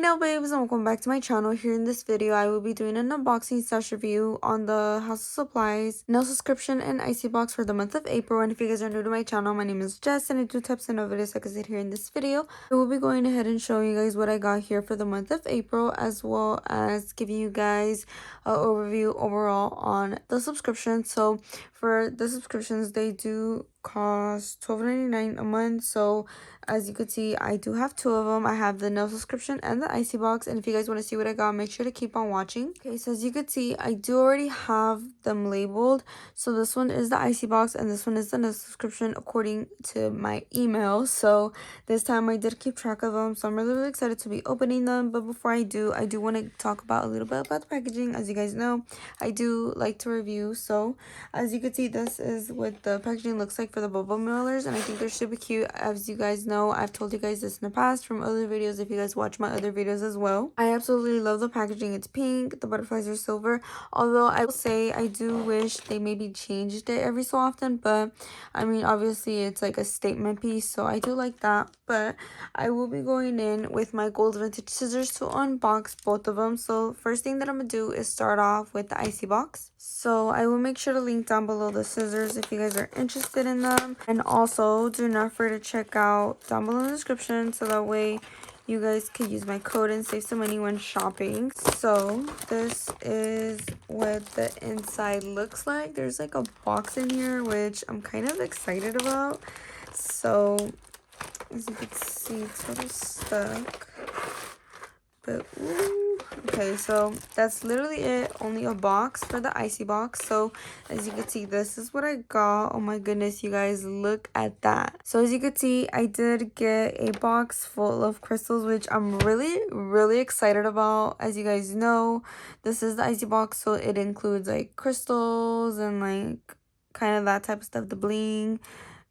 nail babes, and welcome back to my channel. Here in this video I will be doing an unboxing slash review on the House of Supplies nail subscription and icy box for the month of April. And if you guys are new to my channel, my name is Jess and I do tips and no videos like I said here in this video. I will be going ahead and showing you guys what I got here for the month of April, as well as giving you guys an overview overall on the subscription. So for the subscriptions, they do cost $12.99 a month. So as you can see, I do have two of them. I have the nail subscription and the icy box, and if you guys want to see what I got, make sure to keep on watching. Okay, so as you can see, I do already have them labeled. So this one is the icy box and this one is the nail subscription according to my email. So this time I did keep track of them, so I'm really excited to be opening them. But before I do want to talk about a little bit about the packaging. As you guys know, I do like to review. So as you can see, this is what the packaging looks like for the bubble mailers, and I think they're super cute. As you guys know, I've told you guys this in the past from other videos if you guys watch my other videos as well. I absolutely love the packaging. It's pink, the butterflies are silver, although I will say I do wish they maybe changed it every so often, but I mean obviously it's like a statement piece, so I do like that. But I will be going in with my gold vintage scissors to unbox both of them. So first thing that I'm gonna do is start off with the icy box. So I will make sure to link down below the scissors if you guys are interested in them, and also do not forget to check out down below in the description so that way you guys can use my code and save some money when shopping. So this is what the inside looks like. There's like a box in here which I'm kind of excited about. So as you can see, it's sort of stuck, but ooh. Okay, so that's literally it. Only a box for the icy box. So as you can see, this is what I got. Oh my goodness, you guys, look at that. So as you can see, I did get a box full of crystals, which I'm really excited about. As you guys know, this is the icy box, so it includes like crystals and like kind of that type of stuff, the bling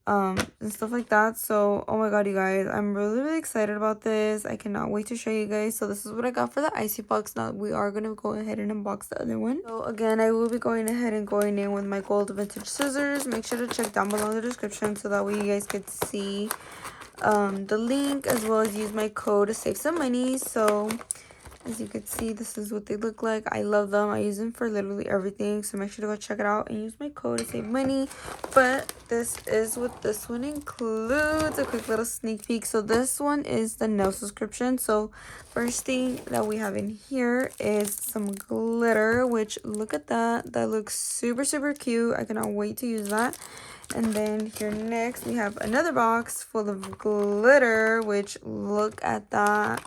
and stuff like that. So oh my god, you guys, I'm really excited about this. I cannot wait to show you guys. So this is what I got for the icy box. Now we are going to go ahead and unbox the other one. So again, I will be going ahead and going in with my gold vintage scissors. Make sure to check down below in the description so that way you guys can see the link, as well as use my code to save some money. So as you can see, this is what they look like. I love them. I use them for literally everything. So make sure to go check it out and use my code to save money. But this is what this one includes. A quick little sneak peek. So this one is the nail subscription. So first thing that we have in here is some glitter, which look at that. That looks super cute. I cannot wait to use that. And then here next we have another box full of glitter, which look at that.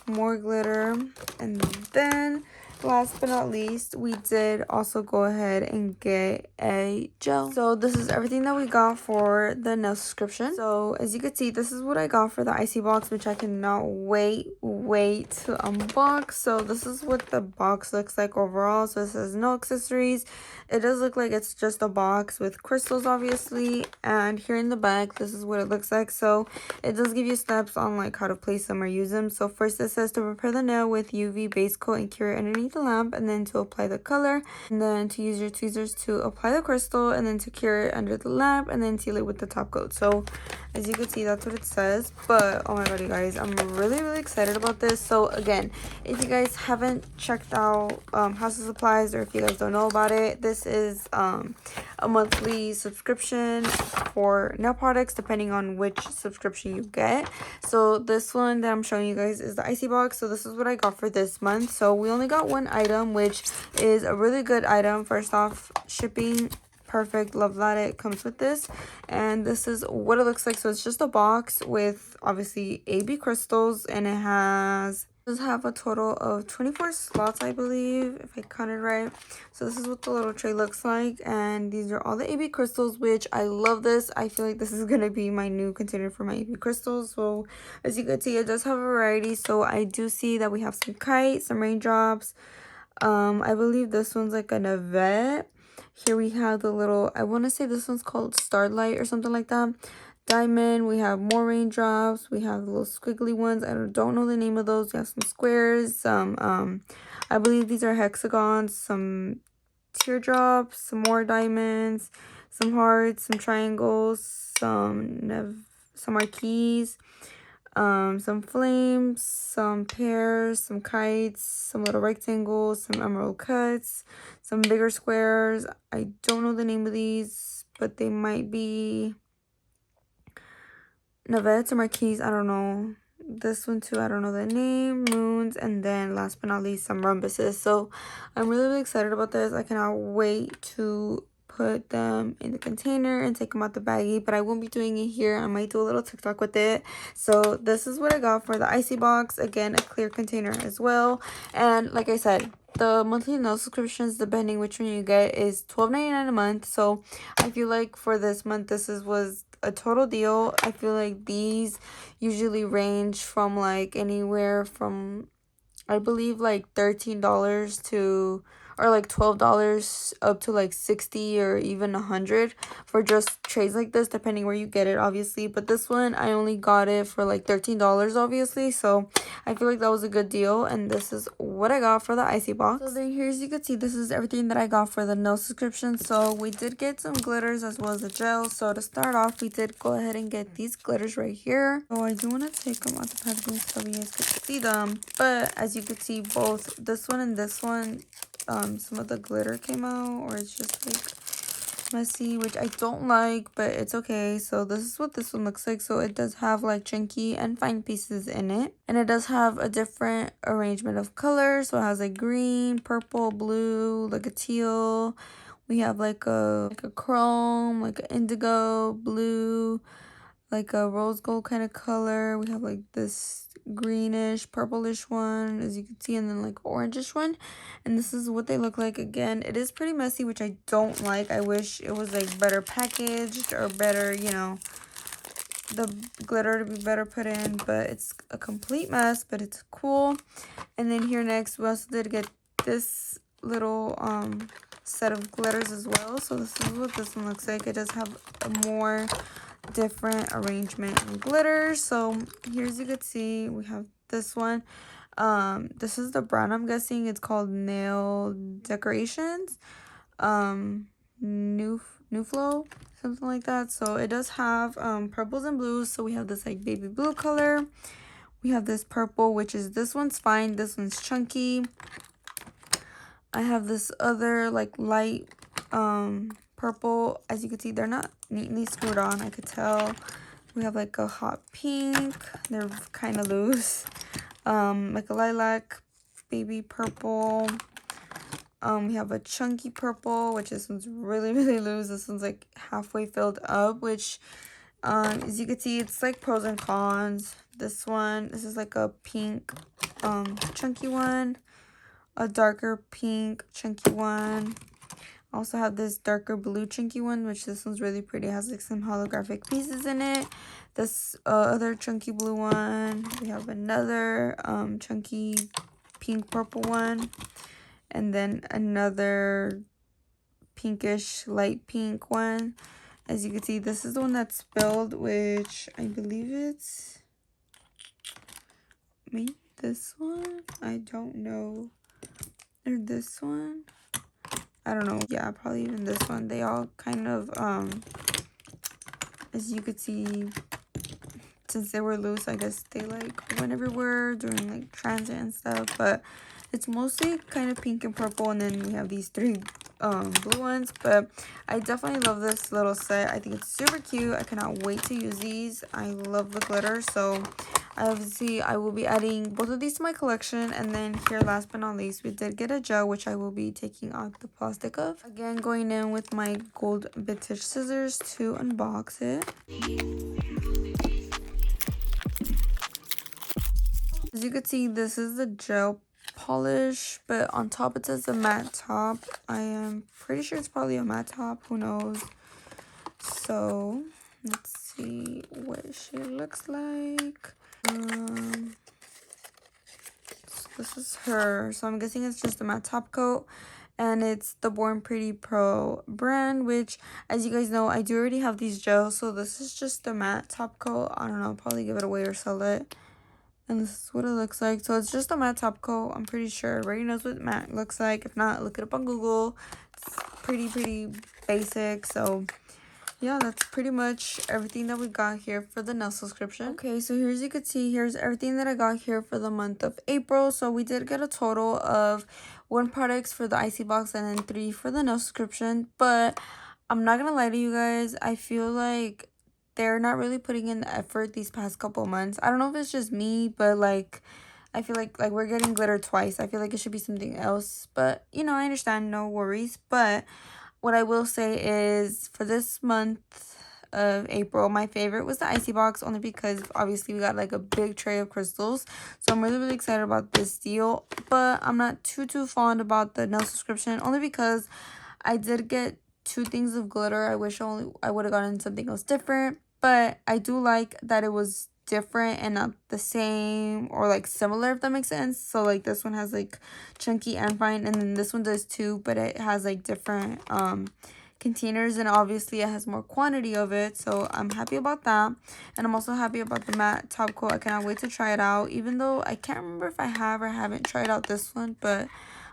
More glitter. And then last but not least, we did also go ahead and get a gel. So this is everything that we got for the nail subscription. So as you can see, this is what I got for the icy box, which I cannot wait to unbox. So this is what the box looks like overall. So it says no accessories. It does look like it's just a box with crystals, obviously. And here in the back, this is what it looks like. So it does give you steps on like how to place them or use them. So first it says to prepare the nail with UV base coat and cure it underneath the lamp, and then to apply the color, and then to use your tweezers to apply the crystal, and then to cure it under the lamp, and then seal it with the top coat. So as you can see, that's what it says. But oh my god, you guys, I'm really excited about this. So again, if you guys haven't checked out House of Supplies, or if you guys don't know about it, this is a monthly subscription for nail products depending on which subscription you get. So this one that I'm showing you guys is the icy box. So this is what I got for this month. So we only got one item, which is a really good item. First off, shipping perfect, love that it comes with this. And this is what it looks like. So it's just a box with obviously AB crystals, and it does have a total of 24 slots, I believe, if I counted right. So this is what the little tray looks like, and these are all the AB crystals, which I love this. I feel like this is gonna be my new container for my AB crystals. So as you can see, it does have a variety. So I do see that we have some kite, some raindrops. I believe this one's like an Navette. Here we have the little, I want to say this one's called Starlight or something like that. Diamond. We have more raindrops. We have the little squiggly ones. I don't know the name of those. We have some squares, some I believe these are hexagons, some teardrops, some more diamonds, some hearts, some triangles, some marquees, some flames, some pears, some kites, some little rectangles, some emerald cuts, some bigger squares. I don't know the name of these, but they might be navettes or marquise. I don't know. This one too, I don't know the name. Moons, and then last but not least, some rhombuses. So I'm really excited about this. I cannot wait to put them in the container and take them out the baggie, but I won't be doing it here. I might do a little TikTok with it. So this is what I got for the icy box. Again, a clear container as well. And like I said, the monthly nail subscriptions, depending which one you get, is $12.99 a month. So I feel like for this month, this was a total deal. I feel like these usually range from like anywhere from, I believe, like $13 to, or like $12 up to like 60 or even 100 for just trays like this, depending where you get it, obviously. But this one, I only got it for like $13, obviously. So I feel like that was a good deal. And this is what I got for the icy box. So then here, as you can see, this is everything that I got for the nail subscription. So we did get some glitters as well as a gel. So to start off, we did go ahead and get these glitters right here. So I do want to take them out the packaging so you guys can see them. But as you can see, both this one and this one, some of the glitter came out, or it's just like messy, which I don't like, but it's okay. So this is what this one looks like. So it does have like chunky and fine pieces in it, and it does have a different arrangement of colors. So it has like green, purple, blue, like a teal. We have like a chrome, like an indigo, blue, like a rose gold kind of color. We have like this greenish, purplish one, as you can see, and then like orangish one. And this is what they look like. Again, it is pretty messy, which I don't like. I wish it was like better packaged or better, you know, the glitter to be better put in, but it's a complete mess, but it's cool. And then here next, we also did get this little set of glitters as well. So this is what this one looks like. It does have a more different arrangement and glitters. So here, as you can see, we have this one. This is the brand, I'm guessing. It's called Nail Decorations. New Flow, something like that. So it does have purples and blues. So we have this like baby blue color. We have this purple, which is, this one's fine, this one's chunky. I have this other like light purple. As you can see, they're not neatly screwed on, I could tell. We have like a hot pink, they're kind of loose. Like a lilac, baby purple. We have a chunky purple, which this one's really loose. This one's like halfway filled up, which as you can see, it's like pros and cons. This is like a pink chunky one, a darker pink chunky one. I also have this darker blue chunky one, which this one's really pretty. It has like some holographic pieces in it. This other chunky blue one. We have another chunky pink purple one, and then another pinkish light pink one. As you can see, this is the one that's spilled, which I believe it's maybe this one, I don't know, or this one, I don't know. Yeah, probably even this one. They all kind of as you could see, since they were loose, I guess they like went everywhere during like transit and stuff. But it's mostly kind of pink and purple, and then we have these three blue ones. But I definitely love this little set. I think it's super cute. I cannot wait to use these. I love the glitter. So obviously I will be adding both of these to my collection. And then here, last but not least, we did get a gel, which I will be taking out the plastic of. Again, going in with my gold vintage scissors to unbox it. As you can see, this is the gel polish, but on top it says a matte top. I am pretty sure it's probably a matte top, who knows. So let's see what she looks like. So this is her. So I'm guessing it's just a matte top coat, and it's the Born Pretty Pro brand, which, as you guys know, I do already have these gels. So this is just the matte top coat. I don't know, probably give it away or sell it. And this is what it looks like. So it's just a matte top coat. I'm pretty sure everybody knows what matte looks like. If not, look it up on Google. It's pretty basic. So yeah, that's pretty much everything that we got here for the nail subscription. Okay, so here as you can see, here's everything that I got here for the month of April. So we did get a total of 1 products for the icy box and then 3 for the nail subscription. But I'm not gonna lie to you guys, I feel like they're not really putting in the effort these past couple months. I don't know if it's just me, but like I feel like we're getting glitter twice. I feel like it should be something else, but you know, I understand, no worries. But what I will say is for this month of April, my favorite was the icy box, only because obviously we got like a big tray of crystals. So I'm really excited about this deal, but I'm not too fond about the nail subscription, only because I did get 2 things of glitter. I wish I would have gotten something else different, but I do like that it was different and not the same or like similar, if that makes sense. So like this one has like chunky and fine, and then this one does too, but it has like different containers, and obviously it has more quantity of it. So I'm happy about that, and I'm also happy about the matte top coat. I cannot wait to try it out, even though I can't remember if I have or haven't tried out this one, but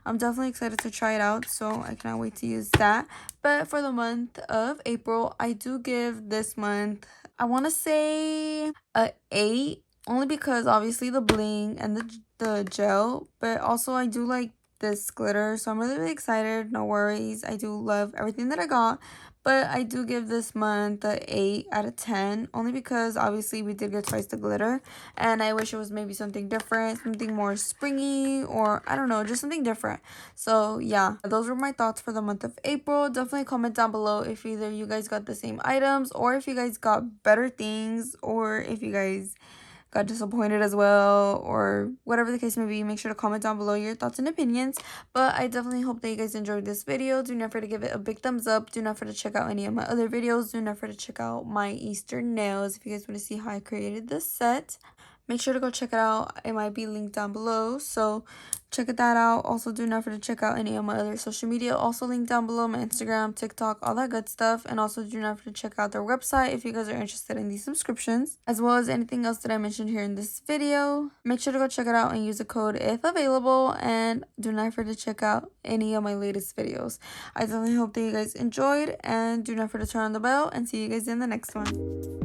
I'm definitely excited to try it out, so I cannot wait to use that. But for the month of April, I do give this month, I want to say a 8, only because obviously the bling and the gel, but also I do like this glitter, so I'm really excited. No worries, I do love everything that I got, but I do give this month a 8 out of 10, only because obviously we did get twice the glitter, and I wish it was maybe something different, something more springy, or I don't know, just something different. So yeah, those were my thoughts for the month of April. Definitely comment down below if either you guys got the same items, or if you guys got better things, or if you guys got disappointed as well, or whatever the case may be. Make sure to comment down below your thoughts and opinions. But I definitely hope that you guys enjoyed this video. Do not forget to give it a big thumbs up. Do not forget to check out any of my other videos. Do not forget to check out my Easter nails if you guys want to see how I created this set. Make sure to go check it out. It might be linked down below, so check that out. Also, do not forget to check out any of my other social media, also linked down below, my Instagram, TikTok, all that good stuff. And also do not forget to check out their website if you guys are interested in these subscriptions, as well as anything else that I mentioned here in this video. Make sure to go check it out and use the code if available, and do not forget to check out any of my latest videos. I definitely hope that you guys enjoyed, and do not forget to turn on the bell, and see you guys in the next one.